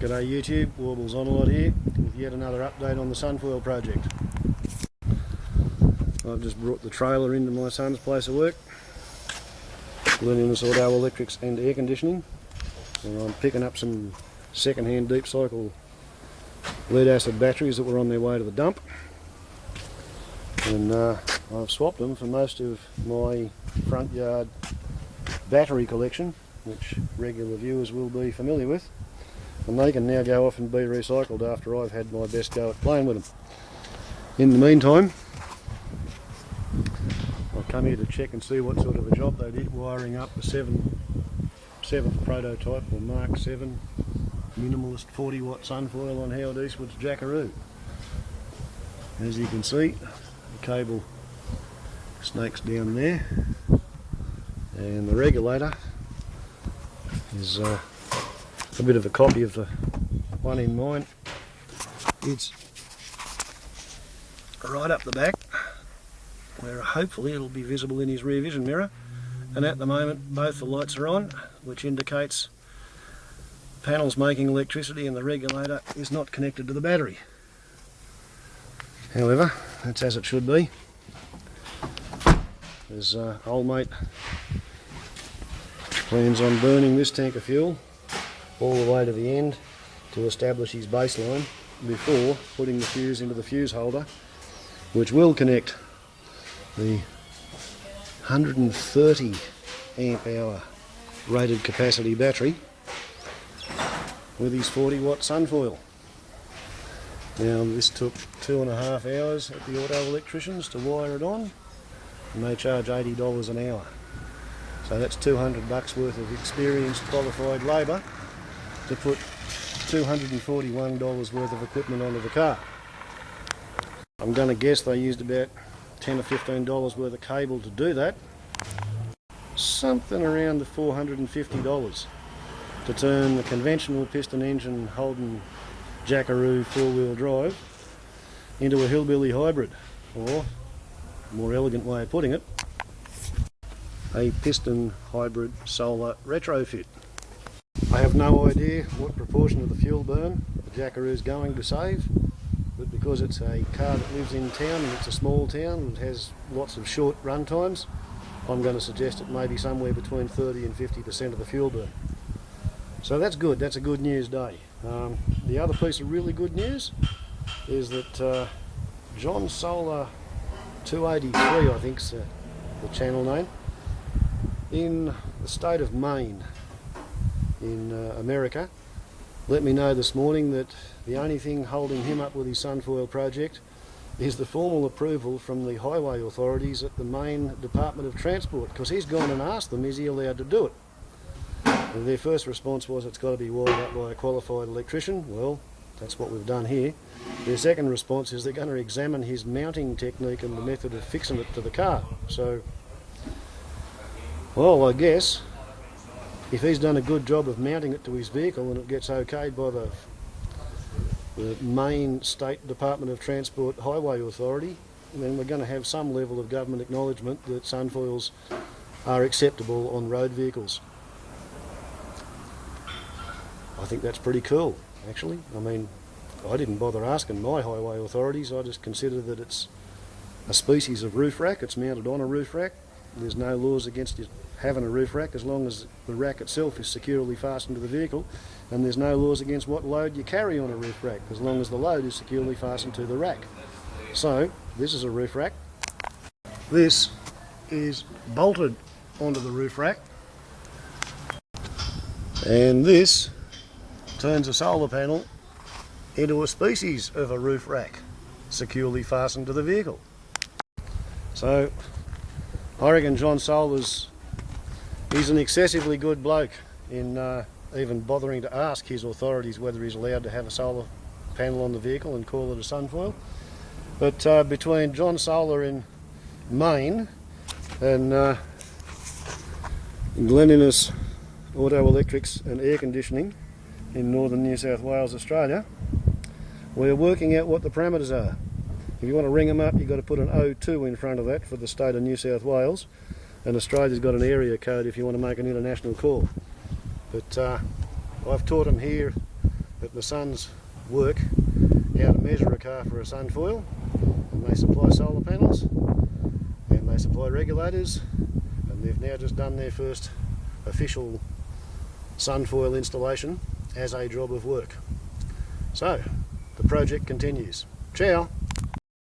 G'day YouTube, Warbles on a lot here with yet another update on the Sunfoil project. I've just brought the trailer into my son's place of work, learning this Auto-Electrics and air conditioning, and I'm picking up some second-hand deep cycle lead acid batteries that were on their way to the dump, and I've swapped them for most of my front yard battery collection, which regular viewers will be familiar with, and they can now go off and be recycled after I've had my best go at playing with them. In the meantime, I've come here to check and see what sort of a job they did wiring up the 7th prototype, or Mark 7 minimalist 40 watt Sunfoil on Howard Eastwood's Jackaroo. As you can see, the cable snakes down there, and the regulator is a bit of a copy of the one in mine. It's right up the back, where hopefully it'll be visible in his rear vision mirror, and at the moment both the lights are on, which indicates panels making electricity and the regulator is not connected to the battery. However, that's as it should be. There's old mate plans on burning this tank of fuel all the way to the end to establish his baseline before putting the fuse into the fuse holder, which will connect the 130 amp hour rated capacity battery with his 40 watt Sunfoil. Now this took 2.5 hours at the Auto-Electricians to wire it on, and they charge $80 an hour. So that's $200 worth of experienced qualified labour to put $241 worth of equipment onto the car. I'm going to guess they used about $10 or $15 worth of cable to do that. Something around the $450 to turn the conventional piston engine Holden Jackaroo 4-wheel drive into a hillbilly hybrid, or a more elegant way of putting it, a piston hybrid solar retrofit. I have no idea what proportion of the fuel burn the Jackaroo is going to save, but because it's a car that lives in town and it's a small town and has lots of short run times, I'm going to suggest it may be somewhere between 30 and 50% of the fuel burn. So that's good, that's a good news day. The other piece of really good news is that John Solar 283, I think's the channel name, in the state of Maine in America, let me know this morning that the only thing holding him up with his Sunfoil project is the formal approval from the highway authorities at the Maine Department of Transport, because he's gone and asked them, is he allowed to do it? And their first response was, it's got to be wired up by a qualified electrician. Well, that's what we've done here. Their second response is they're going to examine his mounting technique and the method of fixing it to the car. So, well, I guess if he's done a good job of mounting it to his vehicle and it gets okayed by the Maine State Department of Transport Highway Authority, then we're going to have some level of government acknowledgement that Sunfoils are acceptable on road vehicles. I think that's pretty cool, actually. I mean, I didn't bother asking my highway authorities. I just consider that it's a species of roof rack. It's mounted on a roof rack. There's no laws against it having a roof rack as long as the rack itself is securely fastened to the vehicle, and there's no laws against what load you carry on a roof rack as long as the load is securely fastened to the rack. So this is a roof rack. This is bolted onto the roof rack, and this turns a solar panel into a species of a roof rack securely fastened to the vehicle. So I reckon John Solar's, he's an excessively good bloke in even bothering to ask his authorities whether he's allowed to have a solar panel on the vehicle and call it a Sunfoil. But between John Solar in Maine and Glen Innes Auto-Electrics and Air Conditioning in northern New South Wales, Australia, we're working out what the parameters are. If you want to ring them up, you've got to put an 02 in front of that for the state of New South Wales, and Australia's got an area code if you want to make an international call. But I've taught them here at the Suns work how to measure a car for a Sunfoil, and they supply solar panels and they supply regulators, and they've now just done their first official Sunfoil installation as a job of work. So the project continues. Ciao!